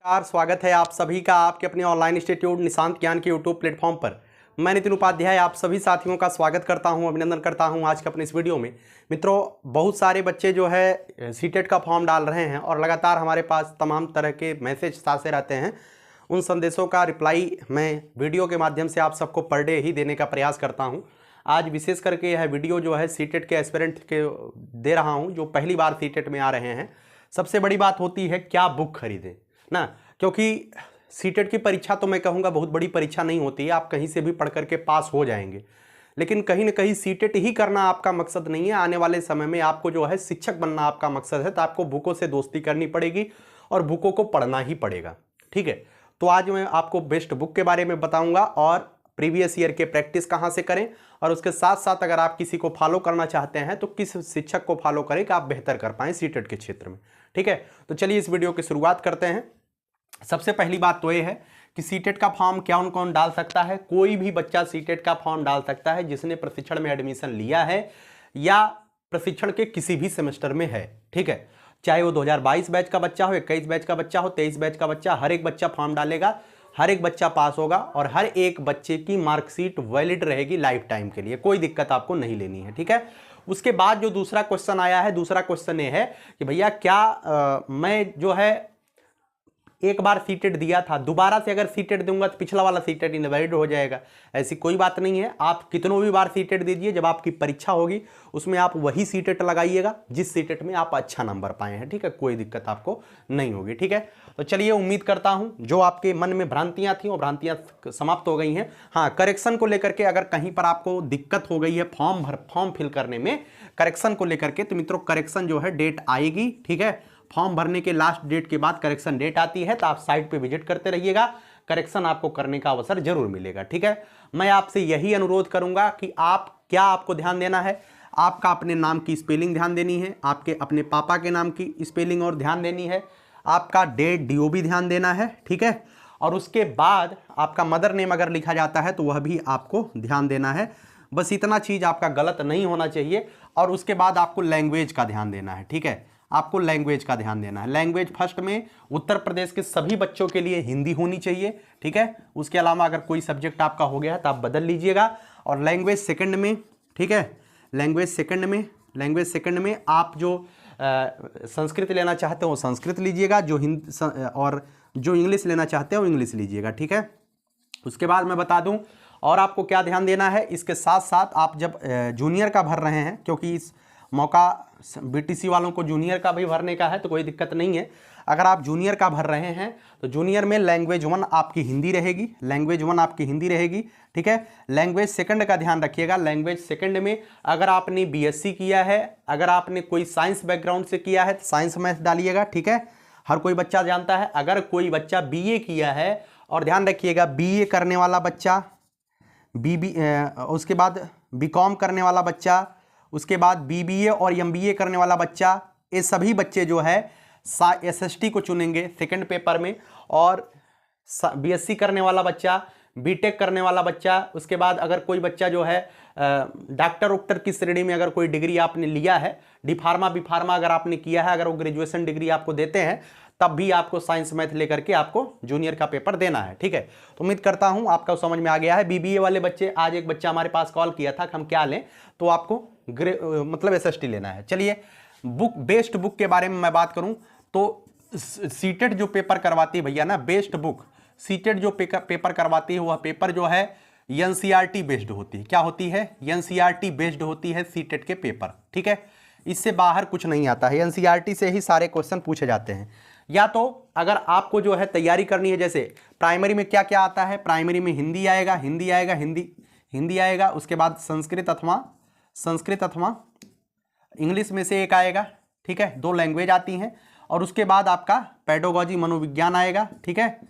स्वागत है आप सभी का आपके अपने ऑनलाइन इंस्टीट्यूट निशांत ज्ञान के यूट्यूब प्लेटफॉर्म पर। मैं नितिन उपाध्याय आप सभी साथियों का स्वागत करता हूं, अभिनंदन करता हूं आज के अपने इस वीडियो में। मित्रों, बहुत सारे बच्चे जो है सीटेट का फॉर्म डाल रहे हैं और लगातार हमारे पास तमाम तरह के मैसेज आते रहते हैं। उन संदेशों का रिप्लाई मैं वीडियो के माध्यम से आप सबको पर डे ही देने का प्रयास करता हूँ। आज विशेष करके यह वीडियो जो है सीटेट के एस्पिरेंट के दे रहा हूँ जो पहली बार सीटेट में आ रहे हैं। सबसे बड़ी बात होती है क्या बुक खरीदें ना, क्योंकि सीटेट की परीक्षा तो मैं कहूँगा बहुत बड़ी परीक्षा नहीं होती है, आप कहीं से भी पढ़ करके पास हो जाएंगे। लेकिन कहीं ना कहीं सीटेट ही करना आपका मकसद नहीं है। आने वाले समय में आपको जो है शिक्षक बनना आपका मकसद है, तो आपको बुकों से दोस्ती करनी पड़ेगी और बुकों को पढ़ना ही पड़ेगा। ठीक है, तो आज मैं आपको बेस्ट बुक के बारे में बताऊँगा और प्रीवियस ईयर के प्रैक्टिस कहाँ से करें, और उसके साथ साथ अगर आप किसी को फॉलो करना चाहते हैं तो किस शिक्षक को फॉलो करें कि आप बेहतर कर पाएँ सीटेट के क्षेत्र में। ठीक है, तो चलिए इस वीडियो की शुरुआत करते हैं। सबसे पहली बात तो ये है कि सीटेट का फॉर्म कौन कौन डाल सकता है। कोई भी बच्चा सीटेट का फॉर्म डाल सकता है जिसने प्रशिक्षण में एडमिशन लिया है या प्रशिक्षण के किसी भी सेमेस्टर में है। ठीक है, चाहे वो 2022 बैच का बच्चा हो, 21 बैच का बच्चा हो, 23 बैच का बच्चा, हर एक बच्चा फॉर्म डालेगा, हर एक बच्चा पास होगा और हर एक बच्चे की मार्कशीट वैलिड रहेगी लाइफ टाइम के लिए। कोई दिक्कत आपको नहीं लेनी है। ठीक है, उसके बाद जो दूसरा क्वेश्चन आया है, दूसरा क्वेश्चन ये है कि भैया क्या मैं जो है एक बार सीटेट दिया था, दोबारा से अगर सीटेट दूंगा तो पिछला वाला सीटेट इनवैलिड हो जाएगा। ऐसी कोई बात नहीं है, आप कितनों भी बार सीटेट दीजिए, जब आपकी परीक्षा होगी उसमें आप वही सीटेट लगाइएगा जिस सीटेट में आप अच्छा नंबर पाए हैं। ठीक है, कोई दिक्कत आपको नहीं होगी। ठीक है, तो चलिए उम्मीद करता हूं जो आपके मन में भ्रांतियां थी वो भ्रांतियां समाप्त हो गई हैं। हाँ, करेक्शन को लेकर के अगर कहीं पर आपको दिक्कत हो गई है फॉर्म फिल करने में करेक्शन को लेकर के, तो मित्रों करेक्शन जो है डेट आएगी। ठीक है, फॉर्म भरने के लास्ट डेट के बाद करेक्शन डेट आती है, तो आप साइट पे विजिट करते रहिएगा, करेक्शन आपको करने का अवसर जरूर मिलेगा। ठीक है, मैं आपसे यही अनुरोध करूंगा कि आपको ध्यान देना है, आपका अपने नाम की स्पेलिंग ध्यान देनी है, आपके अपने पापा के नाम की स्पेलिंग और ध्यान देनी है, आपका डेट DOB ध्यान देना है। ठीक है, और उसके बाद आपका मदर नेम अगर लिखा जाता है तो वह भी आपको ध्यान देना है। बस इतना चीज़ आपका गलत नहीं होना चाहिए। और उसके बाद आपको लैंग्वेज का ध्यान देना है। ठीक है, आपको लैंग्वेज का ध्यान देना है। लैंग्वेज फर्स्ट में उत्तर प्रदेश के सभी बच्चों के लिए हिंदी होनी चाहिए। ठीक है, उसके अलावा अगर कोई सब्जेक्ट आपका हो गया है तो आप बदल लीजिएगा। और लैंग्वेज सेकंड में, ठीक है, लैंग्वेज सेकंड में आप जो संस्कृत लेना चाहते हो संस्कृत लीजिएगा, जो हिंदी और जो इंग्लिश लेना चाहते हो इंग्लिश लीजिएगा। ठीक है, उसके बाद मैं बता दूं और आपको क्या ध्यान देना है। इसके साथ साथ आप जब जूनियर का भर रहे हैं, क्योंकि इस मौका BTC वालों को जूनियर का भी भरने का है, तो कोई दिक्कत नहीं है। अगर आप जूनियर का भर रहे हैं तो जूनियर में लैंग्वेज 1 आपकी हिंदी रहेगी। ठीक है, लैंग्वेज सेकंड का ध्यान रखिएगा। लैंग्वेज सेकंड में अगर आपने BSc किया है, अगर आपने कोई साइंस बैकग्राउंड से किया है तो साइंस मैथ डालिएगा। ठीक है, हर कोई बच्चा जानता है। अगर कोई बच्चा BA किया है, और ध्यान रखिएगा BA करने वाला बच्चा, उसके बाद BCom करने वाला बच्चा, उसके बाद BBA और MBA करने वाला बच्चा, ये सभी बच्चे जो है SST को चुनेंगे सेकंड पेपर में। और BSc करने वाला बच्चा, BTech करने वाला बच्चा, उसके बाद अगर कोई बच्चा जो है डॉक्टर की श्रेणी में अगर कोई डिग्री आपने लिया है, D Pharma B Pharma अगर आपने किया है, अगर वो ग्रेजुएशन डिग्री आपको देते हैं तब भी आपको साइंस मैथ लेकर के आपको जूनियर का पेपर देना है। ठीक है, तो उम्मीद करता हूं आपका समझ में आ गया है। BBA वाले बच्चे, आज एक बच्चा हमारे पास कॉल किया था कि हम क्या लें, तो आपको मतलब SST लेना है। चलिए बेस्ट बुक के बारे में मैं बात करूं तो सीटेट जो पेपर करवाती है भैया ना, बेस्ट बुक सीटेट जो पेपर करवाती है वह पेपर जो है NCERT बेस्ड होती है। क्या होती है? NCERT बेस्ड होती है सीटेट के पेपर। ठीक है, इससे बाहर कुछ नहीं आता है, NCERT से ही सारे क्वेश्चन पूछे जाते हैं। या तो अगर आपको जो है तैयारी करनी है, जैसे प्राइमरी में क्या क्या आता है, प्राइमरी में हिंदी आएगा, उसके बाद संस्कृत अथवा इंग्लिश में से एक आएगा। ठीक है, 2 लैंग्वेज आती हैं। और उसके बाद आपका पेडागोजी मनोविज्ञान आएगा। ठीक है,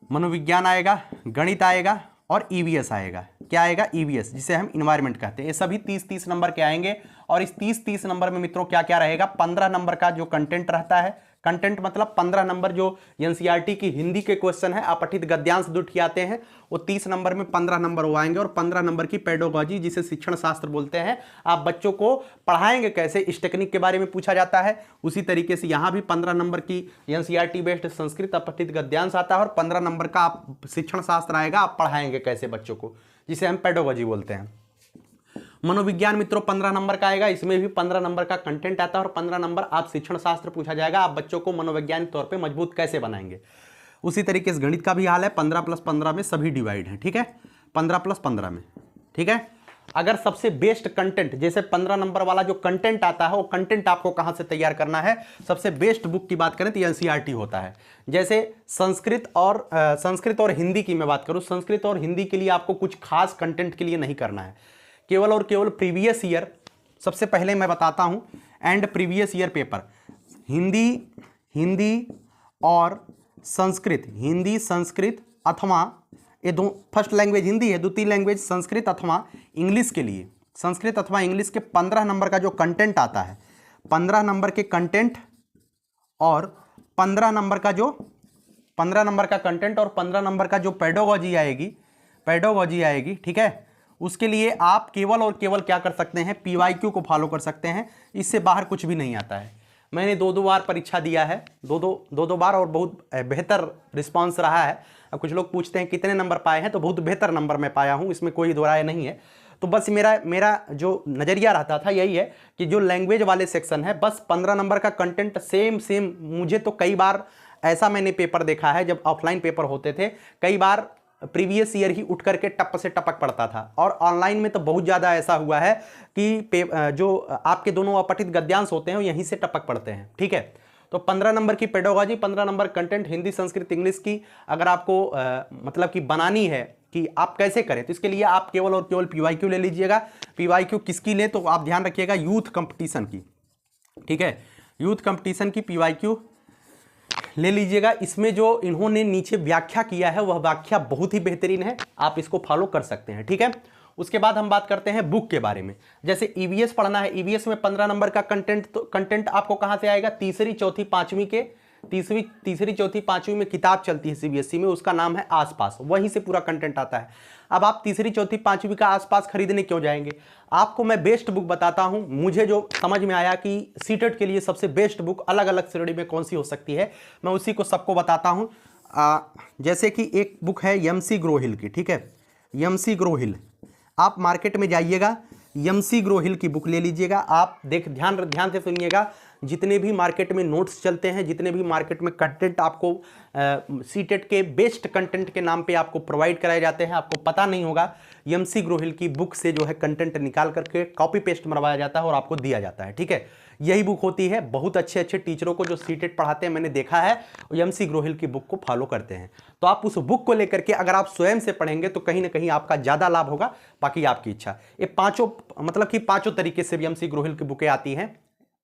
मनोविज्ञान आएगा, गणित आएगा और EVS आएगा। क्या आएगा? EVS, जिसे हम इन्वायरमेंट कहते हैं। ये सभी 30-30 नंबर के आएंगे। और इस 30-30 नंबर में मित्रों क्या क्या रहेगा, 15 नंबर का जो कंटेंट रहता है, कंटेंट मतलब 15 नंबर जो एनसीईआरटी की हिंदी के क्वेश्चन है, अपठित गद्यांश दुठी आते हैं, वो 30 नंबर में 15 नंबर वो आएंगे, और 15 नंबर की पेडोलॉजी जिसे शिक्षण शास्त्र बोलते हैं, आप बच्चों को पढ़ाएंगे कैसे, इस टेक्निक के बारे में पूछा जाता है। उसी तरीके से यहाँ भी 15 नंबर की एनसीईआरटी बेस्ड संस्कृत अपठित गद्यांश आता है, और 15 नंबर का आप शिक्षण शास्त्र आएगा, आप पढ़ाएंगे कैसे बच्चों को, जिसे हम पेडोलॉजी बोलते हैं। मनोविज्ञान मित्रों 15 नंबर का आएगा, इसमें भी 15 नंबर का कंटेंट आता है, और 15 नंबर आप शिक्षण शास्त्र पूछा जाएगा, आप बच्चों को मनोवैज्ञानिक तौर पे मजबूत कैसे बनाएंगे। उसी तरीके से गणित का भी हाल है, 15 + 15 में सभी डिवाइड है, ठीक है, 15 + 15 में, ठीक है। अगर सबसे बेस्ट कंटेंट, जैसे 15 नंबर वाला जो कंटेंट आता है, वो कंटेंट आपको कहां से तैयार करना है, सबसे बेस्ट बुक की बात करें तो एनसीईआरटी होता है। जैसे संस्कृत और हिंदी की मैं बात करूं, संस्कृत और हिंदी के लिए आपको कुछ खास कंटेंट के लिए नहीं करना है, केवल और केवल प्रीवियस ईयर, सबसे पहले मैं बताता हूं, and previous year paper, Hindi और संस्कृत, हिंदी संस्कृत अथवा ये दो, फर्स्ट लैंग्वेज हिंदी है, द्वितीय लैंग्वेज संस्कृत अथवा इंग्लिश के लिए, संस्कृत अथवा इंग्लिश के 15 नंबर का जो कंटेंट आता है, 15 नंबर के कंटेंट और 15 नंबर का कंटेंट और 15 नंबर का जो पेडोलॉजी आएगी, ठीक है, उसके लिए आप केवल और केवल क्या कर सकते हैं, पीवाईक्यू को फॉलो कर सकते हैं, इससे बाहर कुछ भी नहीं आता है। मैंने 2 बार परीक्षा दिया है, दो बार, और बहुत बेहतर रिस्पांस रहा है। अब कुछ लोग पूछते हैं कितने नंबर पाए हैं, तो बहुत बेहतर नंबर मैं पाया हूं, इसमें कोई दो राय नहीं है। तो बस मेरा जो नज़रिया रहता था यही है कि जो लैंग्वेज वाले सेक्शन है, बस 15 नंबर का कंटेंट सेम। मुझे तो कई बार ऐसा मैंने पेपर देखा है, जब ऑफलाइन पेपर होते थे, कई बार प्रीवियस ईयर ही उठ करके टप से टपक पड़ता था, और ऑनलाइन में तो बहुत ज़्यादा ऐसा हुआ है कि जो आपके दोनों अपठित गद्यांश होते हैं वो यहीं से टपक पड़ते हैं, ठीक है। तो 15 नंबर की pedology, 15 number content Hindi Sanskrit English की अगर आपको मतलब कि बनानी है कि आप कैसे करें, तो इसके लिए आप केवल और केवल पीवाईक्यू ले लीजिएगा। पीवाईक्यू किसकी ले, तो आप ध्यान रखिएगा यूथ कंपटीशन की, ठीक है, यूथ कंपटीशन की पीवाईक्यू ले लीजिएगा। इसमें जो इन्होंने नीचे व्याख्या किया है वह व्याख्या बहुत ही बेहतरीन है, आप इसको फॉलो कर सकते हैं, ठीक है। उसके बाद हम बात करते हैं बुक के बारे में। जैसे ईवीएस पढ़ना है, ईवीएस में 15 नंबर का कंटेंट आपको कहां से आएगा, तीसरी चौथी पांचवी में किताब चलती है सीबीएसई में, उसका नाम है आसपास, वहीं से पूरा कंटेंट आता है। अब आप तीसरी चौथी पांचवी का आसपास खरीदने क्यों जाएंगे, आपको मैं बेस्ट बुक बताता हूं। मुझे जो समझ में आया कि सीटेट के लिए सबसे बेस्ट बुक अलग अलग श्रेणी में कौन सी हो सकती है, मैं उसी को सबको बताता हूं। जैसे कि एक बुक है एमसी ग्रोहिल की, ठीक है, एमसी ग्रोहिल, आप मार्केट में जाइएगा, एमसी ग्रोहिल की बुक ले लीजिएगा। आप ध्यान से सुनिएगा, जितने भी मार्केट में नोट्स चलते हैं, जितने भी मार्केट में कंटेंट आपको सीटेट के बेस्ट कंटेंट के नाम पे आपको प्रोवाइड कराए जाते हैं, आपको पता नहीं होगा, एमसी ग्रोहिल की बुक से जो है कंटेंट निकाल करके कॉपी पेस्ट मरवाया जाता है और आपको दिया जाता है, ठीक है। यही बुक होती है, बहुत अच्छे टीचरों को जो सीटेट पढ़ाते हैं मैंने देखा है, एमसी ग्रोहिल की बुक को फॉलो करते हैं। तो आप उस बुक को लेकर के अगर आप स्वयं से पढ़ेंगे तो कहीं ना कहीं आपका ज़्यादा लाभ होगा, बाकी आपकी इच्छा। ये पाँचों मतलब कि पाँचों तरीके से भी एमसी ग्रोहिल की बुकें आती हैं,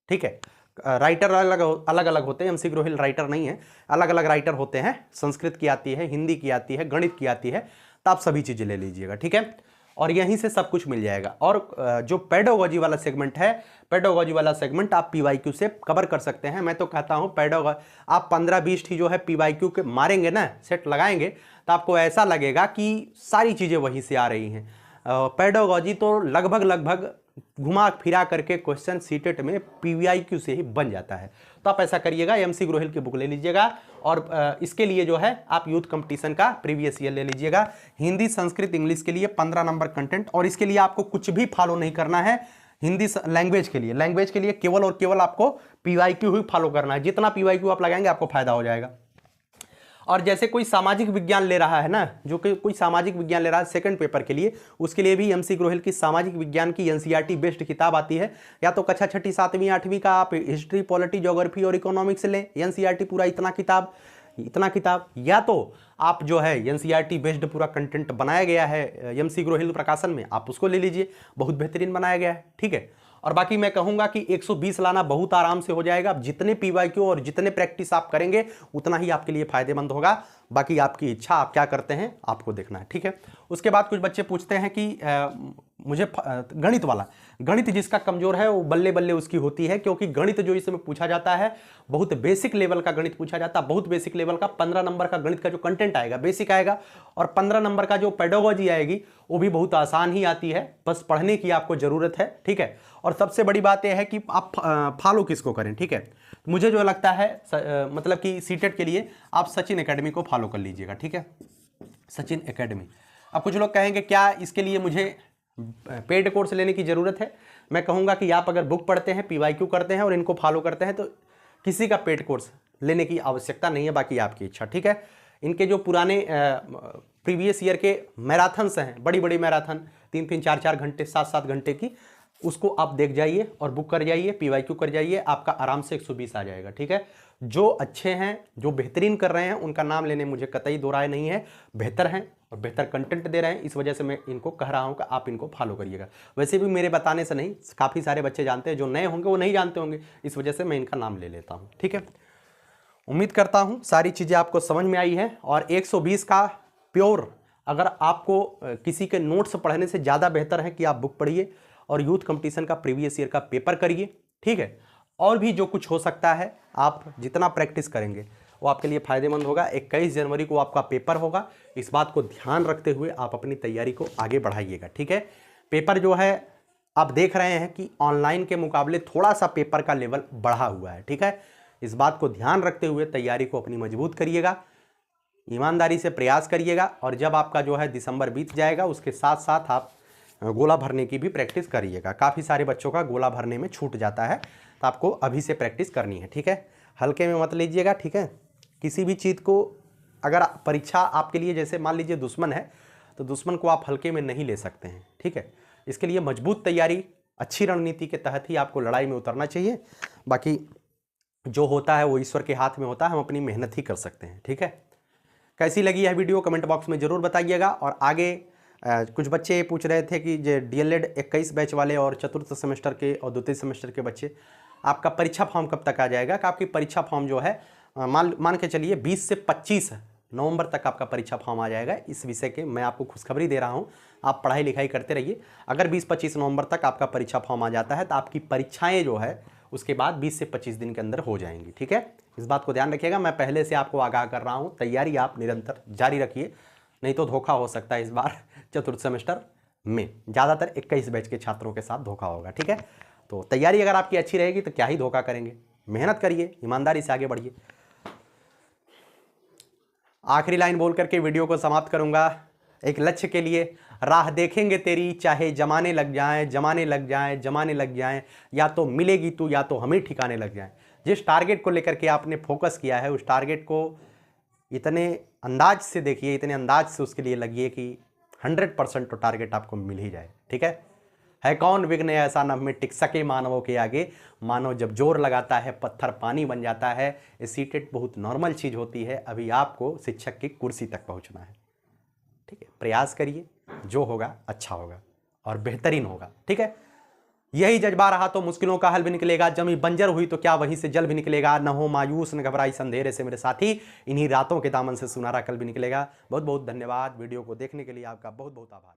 ठीक है। राइटर अलग अलग होते हैं, एमसी ग्रोहिल राइटर नहीं है, अलग अलग राइटर होते हैं, संस्कृत की आती है, हिंदी की आती है, गणित की आती है, तो आप सभी चीज़ें ले लीजिएगा, ठीक है, और यहीं से सब कुछ मिल जाएगा। और जो पेडोलॉजी वाला सेगमेंट है, पेडोलॉजी वाला सेगमेंट आप पीवाईक्यू से कवर कर सकते हैं। मैं तो कहता हूँ आप 15-20 जो है पीवाईक्यू के मारेंगे ना, सेट लगाएंगे, तो आपको ऐसा लगेगा कि सारी चीज़ें वहीं से आ रही हैं। पेडोलॉजी तो लगभग घुमा फिरा करके क्वेश्चन सीटेट में पीवाईक्यू से ही बन जाता है। तो आप ऐसा करिएगा, एमसी ग्रोहिल की बुक ले लीजिएगा, और इसके लिए जो है आप यूथ कंपटीशन का प्रीवियस ईयर ले लीजिएगा। हिंदी संस्कृत इंग्लिश के लिए 15 नंबर कंटेंट, और इसके लिए आपको कुछ भी फॉलो नहीं करना है। हिंदी लैंग्वेज के लिए केवल और केवल आपको पीवाईक्यू ही फॉलो करना है। जितना पीवाईक्यू आप लगाएंगे आपको फायदा हो जाएगा। और जैसे कोई सामाजिक विज्ञान ले रहा है ना, जो कि कोई सामाजिक विज्ञान ले रहा है सेकंड पेपर के लिए, उसके लिए भी एमसी ग्रोहिल की सामाजिक विज्ञान की एनसीईआरटी बेस्ड किताब आती है। या तो कक्षा 6ठी 7वीं 8वीं का आप हिस्ट्री, पॉलिटी, ज्योग्राफी और इकोनॉमिक्स लें, एनसीईआरटी पूरा इतना किताब, या तो आप जो है एनसीईआरटी बेस्ड पूरा कंटेंट बनाया गया है एमसी ग्रोहिल प्रकाशन में, आप उसको ले लीजिए, बहुत बेहतरीन बनाया गया है, ठीक है। और बाकी मैं कहूंगा कि 120 लाना बहुत आराम से हो जाएगा। जितने पीवाईक्यू और जितने प्रैक्टिस आप करेंगे उतना ही आपके लिए फायदेमंद होगा। बाकी आपकी इच्छा, आप क्या करते हैं आपको देखना है, ठीक है। उसके बाद कुछ बच्चे पूछते हैं कि मुझे गणित वाला, गणित जिसका कमजोर है वो बल्ले बल्ले उसकी होती है, क्योंकि गणित जो इसमें पूछा जाता है बहुत बेसिक लेवल का गणित पूछा जाता है, बहुत बेसिक लेवल का। 15 नंबर का गणित का जो कंटेंट आएगा बेसिक आएगा, और 15 नंबर का जो पेडागोजी आएगी वो भी बहुत आसान ही आती है, बस पढ़ने की आपको जरूरत है, ठीक है। और सबसे बड़ी बात यह है कि आप फॉलो किसको करें, ठीक है। मुझे जो लगता है मतलब कि सीटेट के लिए आप सचिन एकेडमी को फॉलो कर लीजिएगा, ठीक है, सचिन एकेडमी। अब कुछ लोग कहेंगे क्या इसके लिए मुझे पेड कोर्स लेने की ज़रूरत है? मैं कहूँगा कि आप अगर बुक पढ़ते हैं, PYQ करते हैं और इनको फॉलो करते हैं तो किसी का पेड कोर्स लेने की आवश्यकता नहीं है, बाकी आपकी इच्छा, ठीक है। इनके जो पुराने प्रीवियस ईयर के मैराथन्स हैं, बड़ी बड़ी मैराथन 3-3, 4-4 घंटे, 7-7 घंटे की, उसको आप देख जाइए और बुक कर जाइए, PYQ कर जाइए, आपका आराम से 120 आ जाएगा, ठीक है। जो अच्छे हैं, जो बेहतरीन कर रहे हैं, उनका नाम लेने मुझे कतई दो राय नहीं है, बेहतर हैं और बेहतर कंटेंट दे रहे हैं, इस वजह से मैं इनको कह रहा हूं कि आप इनको फॉलो करिएगा। वैसे भी मेरे बताने से नहीं, काफ़ी सारे बच्चे जानते हैं, जो नए होंगे वो नहीं जानते होंगे, इस वजह से मैं इनका नाम ले लेता हूँ, ठीक है। उम्मीद करता हूँ सारी चीज़ें आपको समझ में आई है। और 120 का प्योर, अगर आपको किसी के नोट्स पढ़ने से ज़्यादा बेहतर है कि आप बुक पढ़िए और यूथ कंपटीशन का प्रीवियस ईयर का पेपर करिए, ठीक है। और भी जो कुछ हो सकता है, आप जितना प्रैक्टिस करेंगे वो आपके लिए फ़ायदेमंद होगा। 21 जनवरी को आपका पेपर होगा, इस बात को ध्यान रखते हुए आप अपनी तैयारी को आगे बढ़ाइएगा, ठीक है। पेपर जो है आप देख रहे हैं कि ऑनलाइन के मुकाबले थोड़ा सा पेपर का लेवल बढ़ा हुआ है, ठीक है। इस बात को ध्यान रखते हुए तैयारी को अपनी मजबूत करिएगा, ईमानदारी से प्रयास करिएगा, और जब आपका जो है दिसंबर बीत जाएगा उसके साथ साथ आप गोला भरने की भी प्रैक्टिस करिएगा। काफ़ी सारे बच्चों का गोला भरने में छूट जाता है, तो आपको अभी से प्रैक्टिस करनी है, ठीक है। हल्के में मत लीजिएगा, ठीक है। किसी भी चीज़ को, अगर परीक्षा आपके लिए जैसे मान लीजिए दुश्मन है, तो दुश्मन को आप हल्के में नहीं ले सकते हैं, ठीक है। इसके लिए मजबूत तैयारी, अच्छी रणनीति के तहत ही आपको लड़ाई में उतरना चाहिए। बाकी जो होता है वो ईश्वर के हाथ में होता है, हम अपनी मेहनत ही कर सकते हैं, ठीक है। कैसी लगी यह वीडियो कमेंट बॉक्स में ज़रूर बताइएगा। और आगे कुछ बच्चे पूछ रहे थे कि जो DLED 21 बैच वाले और चतुर्थ सेमेस्टर के और द्वितीय सेमेस्टर के बच्चे, आपका परीक्षा फॉर्म कब तक आ जाएगा? कि आपकी परीक्षा फॉर्म जो है मान के चलिए 20 से 25 नवंबर तक आपका परीक्षा फॉर्म आ जाएगा। इस विषय के मैं आपको खुशखबरी दे रहा हूं, आप पढ़ाई लिखाई करते रहिए। अगर 20-25 नवंबर तक आपका परीक्षा फॉर्म आ जाता है तो आपकी परीक्षाएं जो है उसके बाद 20 से 25 दिन के अंदर हो जाएंगी, ठीक है। इस बात को ध्यान रखिएगा, मैं पहले से आपको आगाह कर रहा हूँ। तैयारी आप निरंतर जारी रखिए, नहीं तो धोखा हो सकता है इस बार चतुर्थ सेमेस्टर में। ज़्यादातर 21 बैच के छात्रों के साथ धोखा होगा, ठीक है। तो तैयारी अगर आपकी अच्छी रहेगी तो क्या ही धोखा करेंगे, मेहनत करिए, ईमानदारी से आगे बढ़िए। आखिरी लाइन बोल करके वीडियो को समाप्त करूंगा। एक लक्ष्य के लिए राह देखेंगे तेरी, चाहे जमाने लग जाएं, जमाने लग जाएं, जमाने लग जाएं, या तो मिलेगी तू या तो हमें ठिकाने लग जाएं। जिस टारगेट को लेकर के आपने फोकस किया है उस टारगेट को इतने अंदाज से देखिए, इतने अंदाज से उसके लिए लगिए कि 100% तो टारगेट आपको मिल ही जाए, ठीक है कौन विघ्न ऐसा न में टिक सके मानवों के आगे, मानव जब जोर लगाता है पत्थर पानी बन जाता है। ये सीटेट बहुत नॉर्मल चीज़ होती है, अभी आपको शिक्षक की कुर्सी तक पहुंचना है, ठीक है। प्रयास करिए, जो होगा अच्छा होगा और बेहतरीन होगा, ठीक है। यही जज्बा रहा तो मुश्किलों का हल भी निकलेगा। जमी बंजर हुई तो क्या वहीं से जल भी निकलेगा। न हो मायूस न घबराई अंधेरे से मेरे साथी, इन्हीं रातों के दामन से सुनहरा कल भी निकलेगा। बहुत बहुत धन्यवाद। वीडियो को देखने के लिए आपका बहुत बहुत आभार।